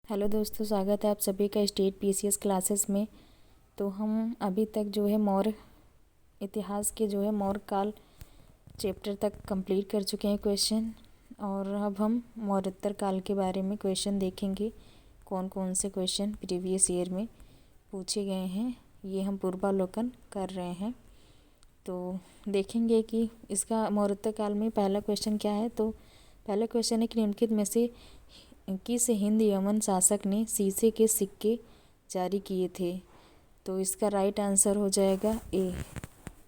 Hello दोस्तों, स्वागत है आप सभी का स्टेट पीसीएस क्लासेस में। तो हम अभी तक जो है मौर्य इतिहास के जो है मौर्य काल चैप्टर तक कंप्लीट कर चुके हैं क्वेश्चन। और अब हम मौर्योत्तर काल के बारे में क्वेश्चन देखेंगे। कौन कौन से क्वेश्चन प्रीवियस ईयर में पूछे गए हैं ये हम पूर्वावलोकन कर रहे हैं। तो देखेंगे कि इसका मौर्योत्तर काल में पहला क्वेश्चन क्या है। तो पहला क्वेश्चन है कि निम्नलिखित में से किस हिंद यमन शासक ने शीशे के सिक्के जारी किए थे। तो इसका राइट आंसर हो जाएगा ए,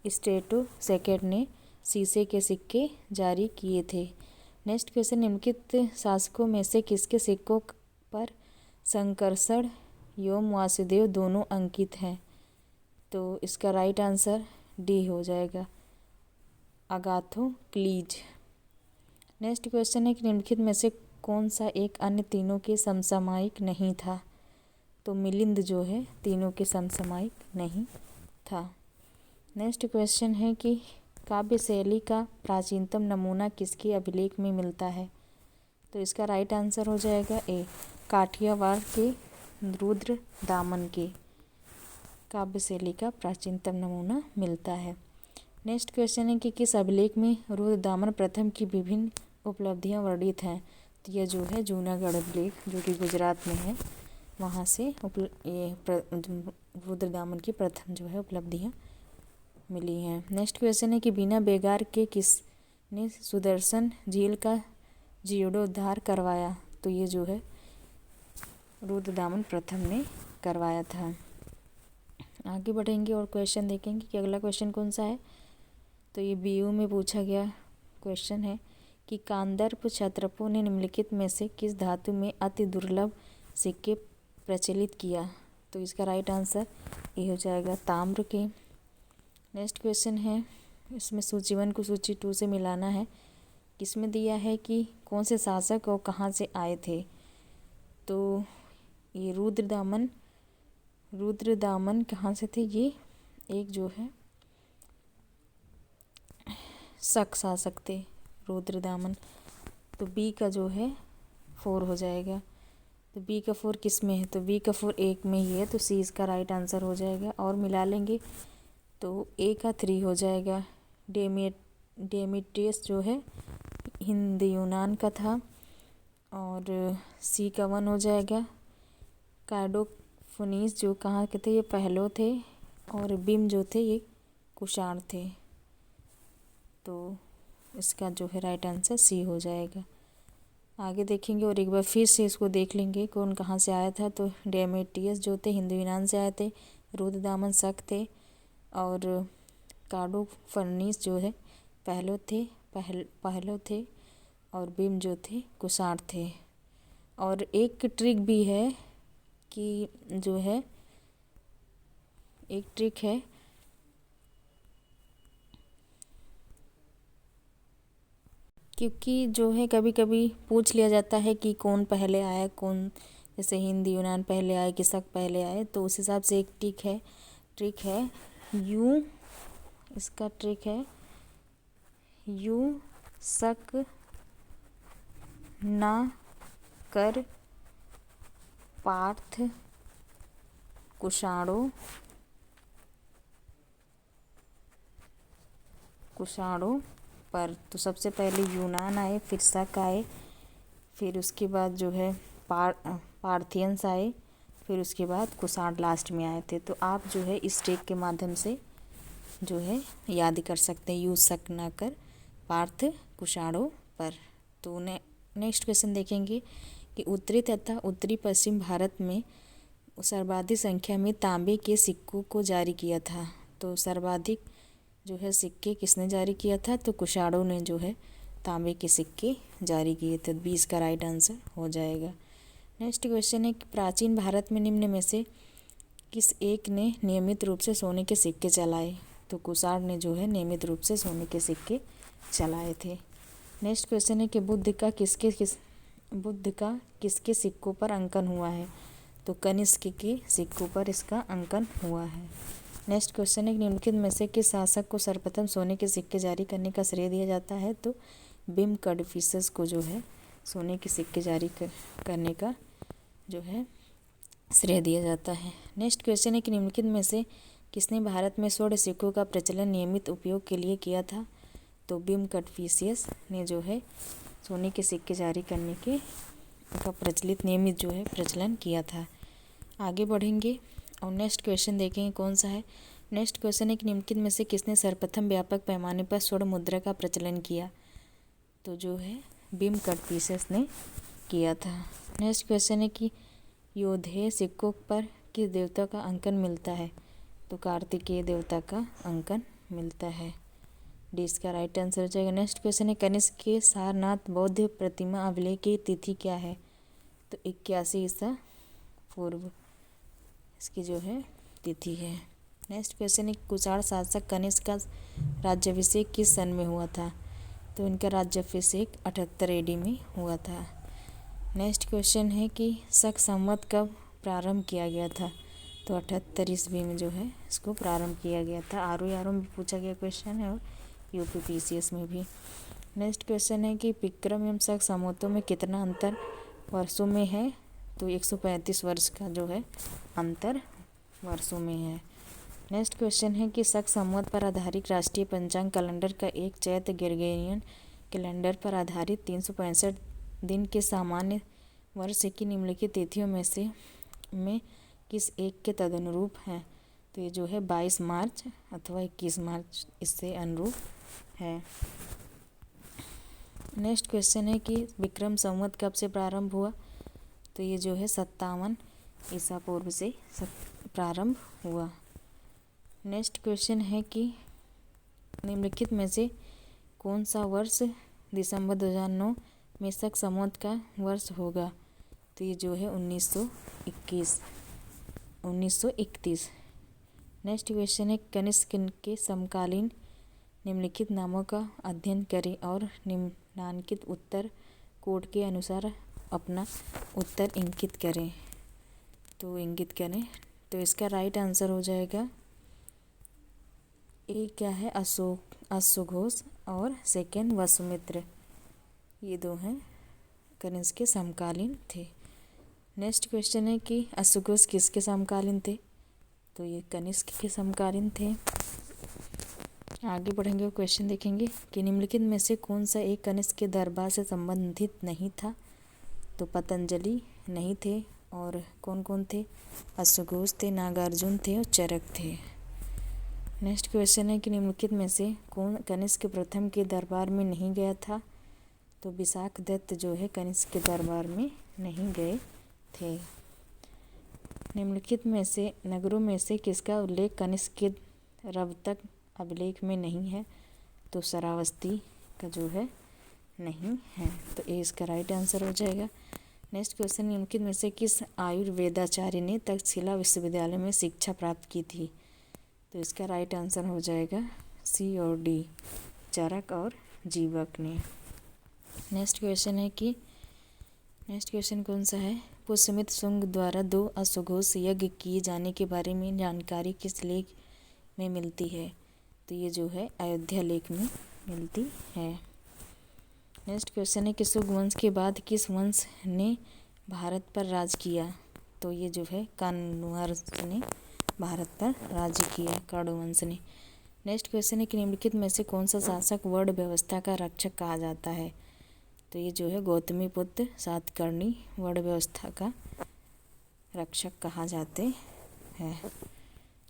स्टेटो सेकेंड ने शीशे के सिक्के जारी किए थे। नेक्स्ट क्वेश्चन, निम्नलिखित शासकों में से किसके सिक्कों पर संकर्षण एवं वासुदेव दोनों अंकित हैं। तो इसका राइट आंसर डी हो जाएगा, अगाथोक्लीज। नेक्स्ट क्वेश्चन है कि निम्नलिखित में से कौन सा एक अन्य तीनों के समसामयिक नहीं था। तो मिलिंद जो है तीनों के समसामयिक नहीं था। नेक्स्ट क्वेश्चन है कि काव्य शैली का प्राचीनतम नमूना किसके अभिलेख में मिलता है। तो इसका राइट आंसर हो जाएगा ए, काठियावाड़ के रुद्र दामन के काव्य शैली का प्राचीनतम नमूना मिलता है। नेक्स्ट क्वेश्चन है कि किस अभिलेख में रुद्र दामन प्रथम की विभिन्न उपलब्धियां वर्णित हैं। तो यह जो है जूनागढ़ अभिलेख जो कि गुजरात में है, वहाँ से रुद्र दामन की प्रथम जो है उपलब्धियां मिली हैं। नेक्स्ट क्वेश्चन है कि बिना बेगार के किसने सुदर्शन झील का जीर्णोद्धार करवाया। तो ये जो है रुद्र दामन प्रथम ने करवाया था। आगे बढ़ेंगे और क्वेश्चन देखेंगे कि अगला क्वेश्चन कौन सा है। तो ये बीयू में पूछा गया क्वेश्चन है कि कांदर्प क्षत्रपों ने निम्नलिखित में से किस धातु में अति दुर्लभ सिक्के प्रचलित किया। तो इसका राइट आंसर ये हो जाएगा, ताम्र के। नेक्स्ट क्वेश्चन है, इसमें सूची 1 को सूची 2 से मिलाना है। किसमें दिया है कि कौन से शासक और कहाँ से आए थे। तो ये रुद्र दामन कहाँ से थे। ये एक जो है शक शासक थे रुद्र दामन। तो बी का जो है 4 हो जाएगा। तो बी का 4 किस में है। तो बी का 4 एक में ही है, तो सी इसका राइट आंसर हो जाएगा। और मिला लेंगे तो ए का 3 हो जाएगा। डेमिट्रियस जो है हिंद यूनान का था। और सी का 1 हो जाएगा। कार्डोफोनिस जो कहाँ के थे, ये पहलो थे। और बिम जो थे ये कुषाण थे। तो इसका जो है राइट आंसर सी हो जाएगा। आगे देखेंगे और एक बार फिर से इसको देख लेंगे कौन कहाँ से आया था। तो डेमेट्रियस जो थे हिंदू यूनान से आए थे। रुद्र दामन शक थे। और कार्डोफर्निस जो है पहलो थे। और बिम जो थे कुषाण थे। और एक ट्रिक भी है कि जो है एक ट्रिक है क्योंकि जो है कभी कभी पूछ लिया जाता है कि कौन पहले आया, कौन जैसे हिंद यूनान पहले आए कि शक पहले आए। तो उस हिसाब से एक ट्रिक है यू, इसका ट्रिक है यू शक ना कर पार्थ कुषाणों पर। तो सबसे पहले यूनान आए, फिर शक आए, फिर उसके बाद जो है पार्थियंस आए, फिर उसके बाद कुषाण लास्ट में आए थे। तो आप जो है इस ट्रिक के माध्यम से जो है याद कर सकते हैं, यूँ शक ना कर पार्थ कुषाणों पर। तो नेक्स्ट क्वेश्चन देखेंगे कि उत्तरी तथा उत्तरी पश्चिम भारत में सर्वाधिक संख्या में तांबे के सिक्कों को जारी किया था। तो सर्वाधिक जो है सिक्के किसने जारी किया था। तो कुषाणों ने जो है तांबे के सिक्के जारी किए थे। 20 का राइट आंसर हो जाएगा। नेक्स्ट क्वेश्चन है कि प्राचीन भारत में निम्न में से किस एक ने नियमित रूप से सोने के सिक्के चलाए। तो कुषाण ने जो है नियमित रूप से सोने के सिक्के चलाए थे। नेक्स्ट क्वेश्चन है कि बुद्ध का किसके सिक्कों पर अंकन हुआ है। तो कनिष्क के सिक्कों पर इसका अंकन हुआ है। नेक्स्ट क्वेश्चन है कि निम्नलिखित में से किस शासक को सर्वप्रथम सोने के सिक्के जारी करने का श्रेय दिया जाता है। तो बिम कड़फिसस को जो है सोने के सिक्के जारी करने का जो है श्रेय दिया जाता है। नेक्स्ट क्वेश्चन है कि निम्नलिखित में से किसने भारत में स्वर्ण सिक्कों का प्रचलन नियमित उपयोग के लिए किया था? तो बिम कटफिशियस ने जो है सोने के सिक्के जारी करने के का प्रचलित नियमित जो है प्रचलन किया था। आगे बढ़ेंगे और नेक्स्ट क्वेश्चन देखेंगे कौन सा है। नेक्स्ट क्वेश्चन है कि निम्नलिखित में से किसने सर्वप्रथम व्यापक पैमाने पर स्वर्ण मुद्रा का प्रचलन किया? तो जो है बिम कटफिशियस ने किया था। नेक्स्ट क्वेश्चन है कि योधेय सिक्कों पर किस देवता का अंकन मिलता है? तो कार्तिकेय देवता का अंकन मिलता है। डी इसका राइट आंसर हो जाएगा। नेक्स्ट क्वेश्चन है कनिष्क के सारनाथ बौद्ध प्रतिमा अभिलेख की तिथि क्या है? तो 81 ईसा पूर्व इसकी जो है तिथि है। नेक्स्ट क्वेश्चन है कुषाण शासक कनिष्क का राज्याभिषेक किस सन में हुआ था? तो इनका राज्याभिषेक 78 AD में हुआ था। नेक्स्ट क्वेश्चन है कि शक संवत कब प्रारंभ किया गया था? तो 78 ईस्वी में जो है इसको प्रारंभ किया गया था। आर में पूछा गया क्वेश्चन है और UPPCS में भी। नेक्स्ट क्वेश्चन है कि विक्रम एवं शक संवतों में कितना अंतर वर्षों में है? तो 135 वर्ष का जो है अंतर वर्षों में है। नेक्स्ट क्वेश्चन है कि शक संवत पर आधारित राष्ट्रीय पंचांग कैलेंडर का एक चैत्र ग्रेगोरियन कैलेंडर पर आधारित 365 दिन के सामान्य वर्ष की निम्नलिखित तिथियों में किस एक के तदनुरूप है? तो ये जो है 22 मार्च अथवा 21 मार्च इससे अनुरूप है। नेक्स्ट क्वेश्चन है कि विक्रम संवत कब से प्रारंभ हुआ? तो ये जो है 57 ईसा पूर्व से प्रारंभ हुआ। नेक्स्ट क्वेश्चन है कि निम्नलिखित में से कौन सा वर्ष दिसंबर 2009 में शक संवत का वर्ष होगा? तो ये जो है 1931। नेक्स्ट क्वेश्चन है कनिष्क के समकालीन निम्नलिखित नामों का अध्ययन करें और निम्नांकित उत्तर कोड के अनुसार अपना उत्तर इंगित करें। तो इंगित करें तो इसका राइट आंसर हो जाएगा ए क्या है अश्वघोष और सेकेंड वसुमित्र। ये दो हैं कनिष्क के समकालीन थे। नेक्स्ट क्वेश्चन है कि अश्वघोष किसके समकालीन थे? तो ये कनिष्क के समकालीन थे। आगे बढ़ेंगे क्वेश्चन देखेंगे कि निम्नलिखित में से कौन सा एक कनिष्क के दरबार से संबंधित नहीं था? तो पतंजलि नहीं थे और कौन कौन थे? अश्वघोष थे, नागार्जुन थे और चरक थे। नेक्स्ट क्वेश्चन है कि निम्नलिखित में से कौन कनिष्क प्रथम के दरबार में नहीं गया था? तो विशाखदत्त जो है कनिष्क के दरबार में नहीं गए थे। निम्नलिखित में से नगरों में से किसका उल्लेख कनिष्क के रवतक अभिलेख में नहीं है? तो श्रावस्ती का जो है नहीं है। तो ए इसका राइट आंसर हो जाएगा। नेक्स्ट क्वेश्चन निम्नलिखित में से किस आयुर्वेदाचार्य ने तक्षशिला विश्वविद्यालय में शिक्षा प्राप्त की थी? तो इसका राइट आंसर हो जाएगा सी और डी, चरक और जीवक ने। नेक्स्ट क्वेश्चन कौन सा है? पुष्यमित्र शुंग द्वारा 2 अश्वघोष यज्ञ किए जाने के बारे में जानकारी किस लेख में मिलती है? तो ये जो है अयोध्या लेख में मिलती है। नेक्स्ट क्वेश्चन है कि शुंग वंश के बाद किस वंश ने भारत पर राज किया? तो ये जो है कण्व ने भारत पर राज्य किया, कण्व वंश ने। नेक्स्ट क्वेश्चन है कि निम्नलिखित में से कौन सा शासक वर्ण व्यवस्था का रक्षक कहा जाता है? तो ये जो है गौतमीपुत्र सातकर्णी वर्ण व्यवस्था का रक्षक कहा जाते हैं।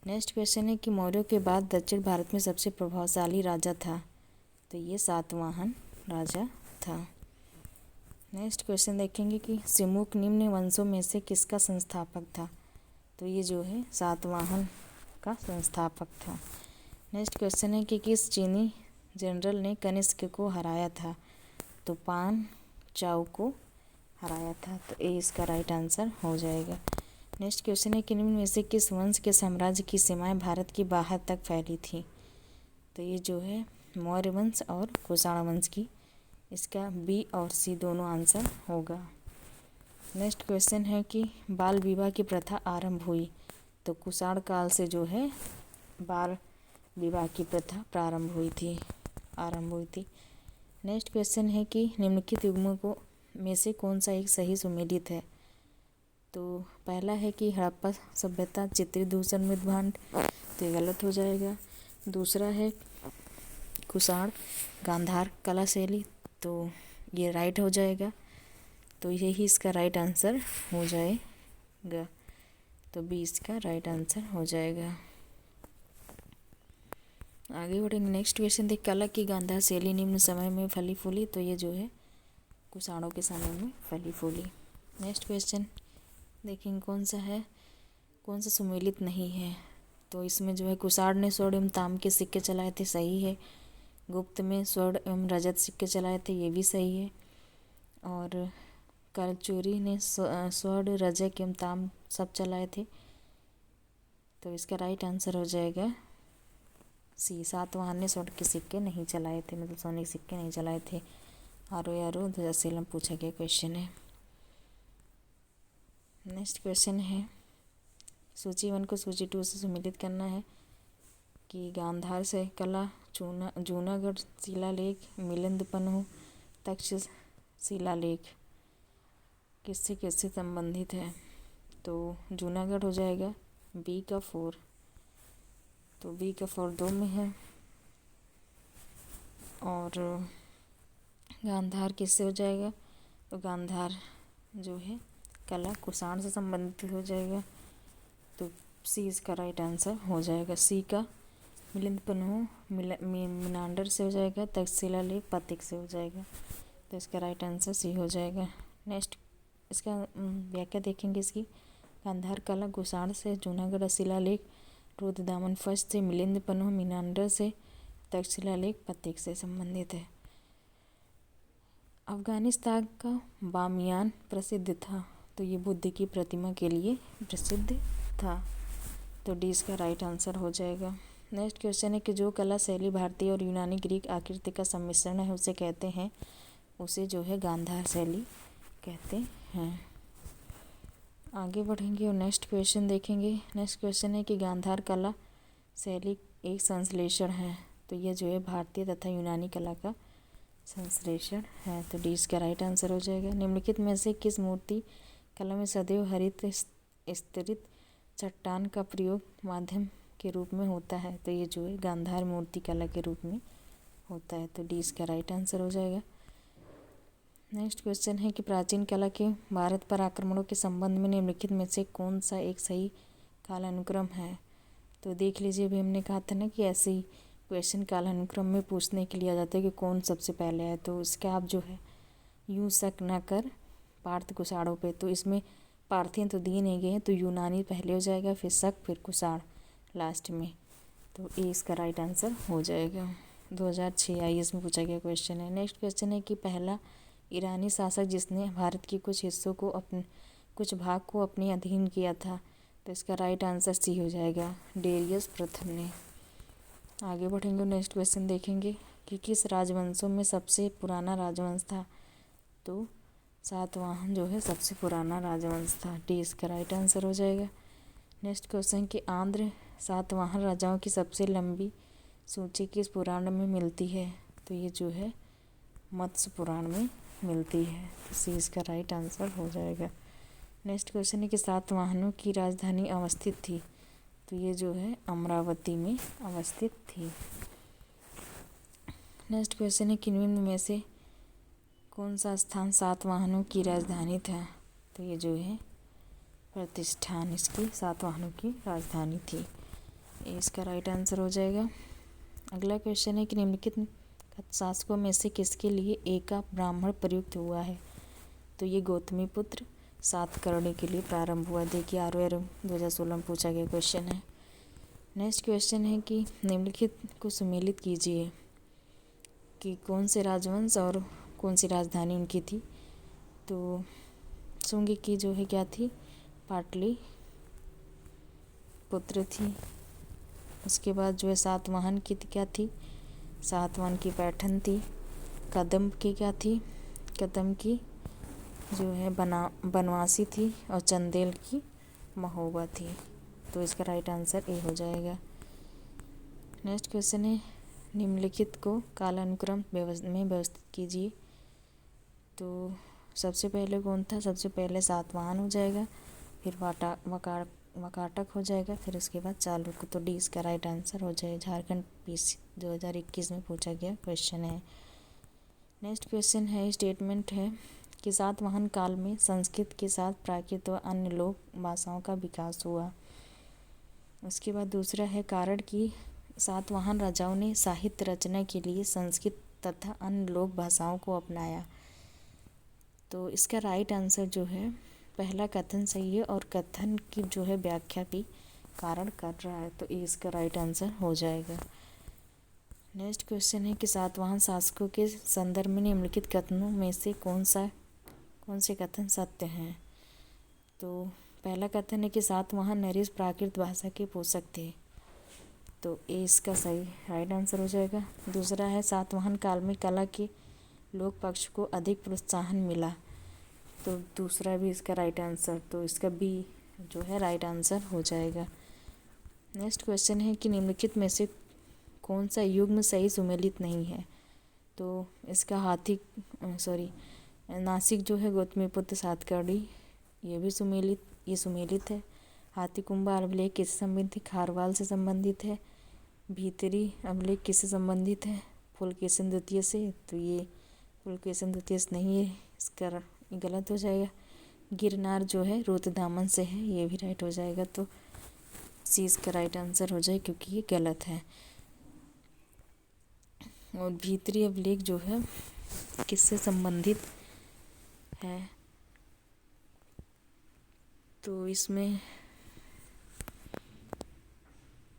नेक्स्ट क्वेश्चन है कि मौर्यों के बाद दक्षिण भारत में सबसे प्रभावशाली राजा था? तो ये सातवाहन राजा था। नेक्स्ट क्वेश्चन देखेंगे कि सिमुक निम्न वंशों में से किसका संस्थापक था? तो ये जो है सातवाहन का संस्थापक था। नेक्स्ट क्वेश्चन है कि किस चीनी जनरल ने कनिष्क को हराया था? तो पान चाउ को हराया था। तो ए इसका राइट आंसर हो जाएगा। नेक्स्ट क्वेश्चन है कि निम्न में से किस वंश के साम्राज्य की सीमाएं भारत की बाहर तक फैली थी? तो ये जो है मौर्य वंश और कुषाण वंश की। इसका बी और सी दोनों आंसर होगा। नेक्स्ट क्वेश्चन है कि बाल विवाह की प्रथा आरंभ हुई? तो कुषाण काल से जो है बाल विवाह की प्रथा आरंभ हुई थी। नेक्स्ट क्वेश्चन है कि निम्नलिखित युग्मों में से कौन सा एक सही सुमेलित है? तो पहला है कि हड़प्पा सभ्यता चित्रित दूषण मृत भांड, तो ये गलत हो जाएगा। दूसरा है कुषाण गांधार कला शैली, तो ये राइट हो जाएगा। तो यही इसका राइट आंसर हो जाएगा। तो बी इसका राइट आंसर हो जाएगा। आगे बढ़ेंगे। नेक्स्ट क्वेश्चन देख, कला की गांधार शैली निम्न समय में फली फूली, तो ये जो है कुषाणों के समय में फली फूली। नेक्स्ट क्वेश्चन देखेंगे कौन सा है, कौन सा सुमेलित नहीं है। तो इसमें जो है कुषाण ने स्वर्ण एवं तांब के सिक्के चलाए थे, सही है। गुप्त में स्वर्ण एवं रजत सिक्के चलाए थे, ये भी सही है। और करचोरी ने स्वर्ण रजत एवं तांब सब चलाए थे, तो इसका राइट आंसर हो जाएगा सी। सातवाहन ने स्वर्ण के सिक्के नहीं चलाए थे, मतलब सोने के सिक्के नहीं चलाए थे। आरो 2000 में पूछा गया क्वेश्चन है। नेक्स्ट क्वेश्चन है, सूची 1 को सूची 2 से सम्मिलित करना है कि गांधार से कला जूनागढ़ शिलालेख, मिलिंद-पन्हू तक्षशिला शिलालेख किससे किससे संबंधित है। तो जूनागढ़ हो जाएगा बी का 4, तो बी का 4 2 में है। और गांधार किससे हो जाएगा, तो गांधार जो है कला कुषाण से संबंधित हो जाएगा, तो सी इसका राइट आंसर हो जाएगा। सी का मिलिंद-पन्हू मीनांडर से हो जाएगा, तक्षशिला लेख पथिक से हो जाएगा, तो इसका राइट आंसर सी हो जाएगा। नेक्स्ट इसका व्याख्या देखेंगे इसकी। गांधार कला कुषाण से, जूनागढ़ शिलालेख रुद्रदामन फर्स्ट से, मिलिंद-पन्हू मीनांडर से, तक्षशिला लेख पथिक से संबंधित है। अफगानिस्तान का बामियान प्रसिद्ध था, तो ये बुद्ध की प्रतिमा के लिए प्रसिद्ध था, तो डी इसका राइट आंसर हो जाएगा। नेक्स्ट क्वेश्चन है कि जो कला शैली भारतीय और यूनानी ग्रीक आकृति का सम्मिश्रण है उसे कहते हैं, उसे जो है गांधार शैली कहते हैं। आगे बढ़ेंगे और नेक्स्ट क्वेश्चन देखेंगे। नेक्स्ट क्वेश्चन है कि गांधार कला शैली एक संश्लेषण है, तो ये जो है भारतीय तथा यूनानी कला का संश्लेषण है, तो डी इसका राइट आंसर हो जाएगा। निम्नलिखित में से किस मूर्ति कला में सदैव हरित स्तरित चट्टान का प्रयोग माध्यम के रूप में होता है, तो ये जो है गांधार मूर्ति कला के रूप में होता है, तो डी इसका राइट आंसर हो जाएगा। नेक्स्ट क्वेश्चन है कि प्राचीन कला के भारत पर आक्रमणों के संबंध में निम्नलिखित में से कौन सा एक सही कालानुक्रम है। तो देख लीजिए, अभी हमने कहा था ना कि ऐसे ही क्वेश्चन कालानुक्रम में पूछने के लिए आ जाता है कि कौन सबसे पहले है, तो इसका आप जो है यूँ शक न कर पार्थ कुषाणों पे, तो इसमें पार्थियन तो दिए नहीं गए हैं, तो यूनानी पहले हो जाएगा, फिर शक, फिर कुषाण लास्ट में, तो ए इसका राइट आंसर हो जाएगा। 2006 IAS में पूछा गया क्वेश्चन है। नेक्स्ट क्वेश्चन है कि पहला ईरानी शासक जिसने भारत के कुछ हिस्सों को कुछ भाग को अपने अधीन किया था, तो इसका राइट आंसर सी हो जाएगा, डेरियस प्रथम ने। आगे बढ़ेंगे, नेक्स्ट क्वेश्चन देखेंगे कि किस राजवंशों में सबसे पुराना राजवंश था, तो सातवाहन जो है सबसे पुराना राजवंश था, डी इसका राइट आंसर हो जाएगा। नेक्स्ट क्वेश्चन कि आंध्र सातवाहन राजाओं की सबसे लंबी सूची किस पुराण में मिलती है, तो ये जो है मत्स्य पुराण में मिलती है, तो सी इसका राइट आंसर हो जाएगा। नेक्स्ट क्वेश्चन है कि सातवाहनों की राजधानी अवस्थित थी, तो ये जो है अमरावती में अवस्थित थी। नेक्स्ट क्वेश्चन है कि निम्न में से कौन सा स्थान सातवाहनों की राजधानी था, तो ये जो है प्रतिष्ठान इसकी सातवाहनों की राजधानी थी, इसका राइट आंसर हो जाएगा। अगला क्वेश्चन है कि निम्नलिखित शासकों में से किसके लिए एका ब्राह्मण प्रयुक्त हुआ है, तो ये गौतमीपुत्र सातकर्णी के लिए प्रारंभ हुआ। देखिए ROR 2016 में पूछा गया क्वेश्चन है। नेक्स्ट क्वेश्चन है कि निम्नलिखित को सम्मिलित कीजिए कि कौन से राजवंश और कौन सी राजधानी उनकी थी। तो शुंग की जो है क्या थी, पाटली पुत्र थी। उसके बाद जो है सातवाहन की क्या थी, सातवाहन की पैठन थी। कदम की क्या थी, कदम की जो है बनवासी थी, और चंदेल की महोबा थी, तो इसका राइट आंसर ए हो जाएगा। नेक्स्ट क्वेश्चन है निम्नलिखित को कालानुक्रम में व्यवस्थित कीजिए। तो सबसे पहले कौन था, सबसे पहले सातवाहन हो जाएगा, फिर वाकाटक हो जाएगा, फिर उसके बाद चालुक्य। तो डी इसका राइट आंसर हो जाए। झारखंड पीसी 2021 में पूछा गया क्वेश्चन है। नेक्स्ट क्वेश्चन है, स्टेटमेंट है कि सातवाहन काल में संस्कृत के साथ प्राकृत व अन्य लोक भाषाओं का विकास हुआ। उसके बाद दूसरा है, कारण कि सातवाहन राजाओं ने साहित्य रचना के लिए संस्कृत तथा अन्य लोक भाषाओं को अपनाया। तो इसका राइट आंसर जो है पहला कथन सही है, और कथन की जो है व्याख्या भी कारण कर रहा है, तो ये इसका राइट आंसर हो जाएगा। नेक्स्ट क्वेश्चन है कि सातवाहन शासकों के संदर्भ में निम्नलिखित कथनों में से कौन से कथन सत्य हैं। तो पहला कथन है कि सातवाहन नरेश प्राकृत भाषा के पोषक थे, तो ये इसका सही राइट आंसर हो जाएगा। दूसरा है, सातवाहन काल में कला के लोक पक्ष को अधिक प्रोत्साहन मिला, तो दूसरा भी इसका राइट आंसर, तो इसका बी जो है राइट आंसर हो जाएगा। नेक्स्ट क्वेश्चन है कि निम्नलिखित में से कौन सा युग्म सही सुमेलित नहीं है। तो इसका नासिक जो है गौतमीपुत्र सातकर्णी, ये भी सुमेलित है। हाथी कुंभा अभिलेख किससे संबंधित है, खारवाल से संबंधित है। भीतरी अभिलेख किससे संबंधित है, पुलकेशिन द्वितीय से, तो ये पुलकेशिन द्वितीय से नहीं है, इसका गलत हो जाएगा। गिरनार जो है रुद्रदामन से है, ये भी राइट हो जाएगा, तो सी इसका राइट आंसर हो जाए क्योंकि ये गलत है। और भीतरी अभिलेख जो है किससे संबंधित है, तो इसमें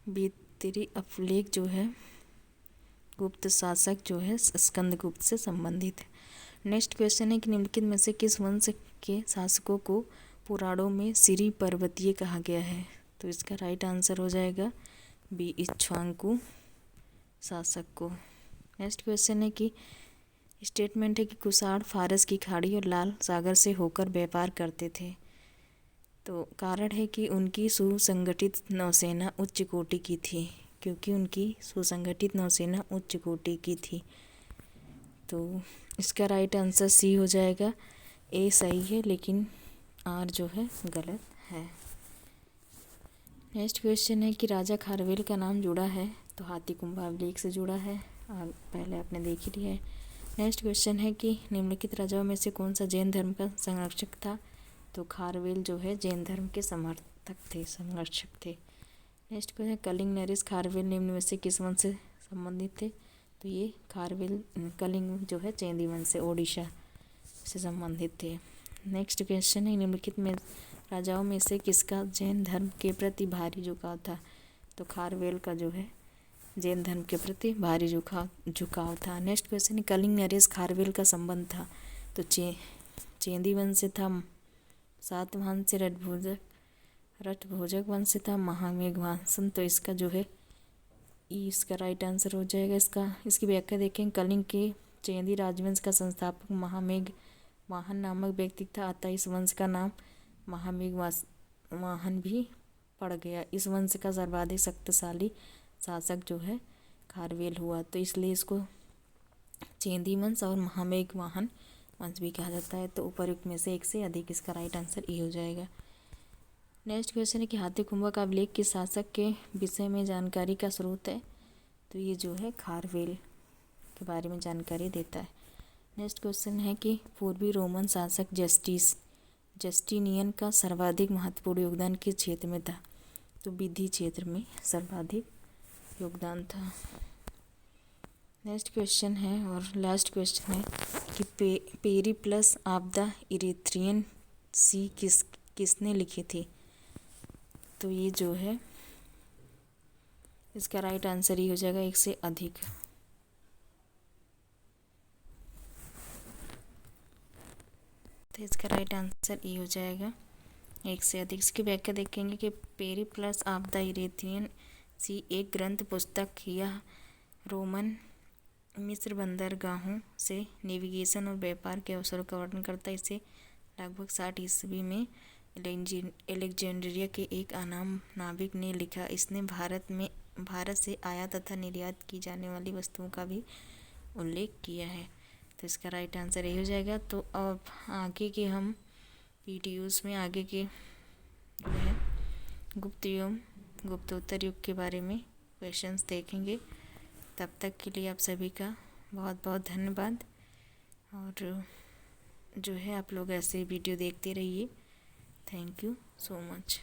भीतरी अभिलेख जो है गुप्त शासक जो है स्कंदगुप्त से संबंधित है। नेक्स्ट क्वेश्चन है कि निम्नलिखित में से किस वंश के शासकों को पुराणों में सिरी पर्वतीय कहा गया है। तो इसका राइट आंसर हो जाएगा बी, इक्ष्वाकु शासक को। नेक्स्ट क्वेश्चन है कि स्टेटमेंट है कि कुषाण फारस की खाड़ी और लाल सागर से होकर व्यापार करते थे। तो कारण है कि उनकी सुसंगठित नौसेना उच्च कोटि की थी, क्योंकि उनकी सुसंगठित नौसेना उच्च कोटि की थी। तो इसका राइट आंसर सी हो जाएगा। ए सही है लेकिन आर जो है गलत है। नेक्स्ट क्वेश्चन है कि राजा खारवेल का नाम जुड़ा है, तो हाथी कुंभा अभिलेख से जुड़ा है, और पहले आपने देख ही लिया है। नेक्स्ट क्वेश्चन है कि निम्नलिखित राजाओं में से कौन सा जैन धर्म का संरक्षक था। तो खारवेल जो है जैन धर्म के संरक्षक थे। नेक्स्ट क्वेश्चन, कलिंग नरेश खारवेल निम्न में से किस वंश से संबंधित थे। तो ये खारवेल कलिंग जो है चेंदी वंश से, ओडिशा से संबंधित थे। नेक्स्ट क्वेश्चन है, निम्नलिखित में राजाओं में से किसका जैन धर्म के प्रति भारी झुकाव था। तो खारवेल का जो है जैन धर्म के प्रति भारी झुकाव था। नेक्स्ट क्वेश्चन है, कलिंग नरेश खारवेल का संबंध था। तो चेंदी वंश से था। सातवाहन से रटभोजक वंश से था। महामेघवासन, तो इसका जो है इसका राइट आंसर हो जाएगा। इसकी व्याख्या देखें, कलिंग के चेंदी राजवंश का संस्थापक महामेघ वाहन नामक व्यक्ति था, अतः इस वंश का नाम महामेघ वाहन भी पड़ गया। इस वंश का सर्वाधिक शक्तिशाली शासक जो है खारवेल हुआ, तो इसलिए इसको चेंदी वंश और महामेघ वाहन वंश भी कहा जाता है। तो उपयुक्त में से एक से अधिक, इसका राइट आंसर ए हो जाएगा। नेक्स्ट क्वेश्चन है कि हाथी कुंभा का अभिलेख किस शासक के विषय में जानकारी का स्रोत है। तो ये जो है खारवेल के बारे में जानकारी देता है। नेक्स्ट क्वेश्चन है कि पूर्वी रोमन शासक जस्टिनियन का सर्वाधिक महत्वपूर्ण योगदान किस क्षेत्र में था। तो विधि क्षेत्र में सर्वाधिक योगदान था। नेक्स्ट क्वेश्चन है और लास्ट क्वेश्चन है कि पेरिप्लस ऑफ द इरीथ्रियन सी किसने लिखी थी। तो ये जो है इसका राइट आंसर ही हो जाएगा, एक से अधिक। तो इसका राइट आंसर ई हो जाएगा, एक से अधिक। इसकी व्याख्या देखेंगे कि पेरिप्लस ऑफ द इरीथ्रियन सी एक ग्रंथ पुस्तक यह रोमन मिस्र बंदरगाहों से नेविगेशन और व्यापार के अवसरों का वर्णन करता है। इसे लगभग 60 ईस्वी में एलेक्जेंड्रिया के एक अनाम नाविक ने लिखा। इसने भारत से आयात तथा निर्यात की जाने वाली वस्तुओं का भी उल्लेख किया है। तो इसका राइट आंसर ये हो जाएगा। तो अब आगे के हम PTUs में आगे के गुप्त युग गुप्तोत्तर युग के बारे में क्वेश्चंस देखेंगे। तब तक के लिए आप सभी का बहुत बहुत धन्यवाद। और जो है आप लोग ऐसे वीडियो देखते रहिए। Thank you so much.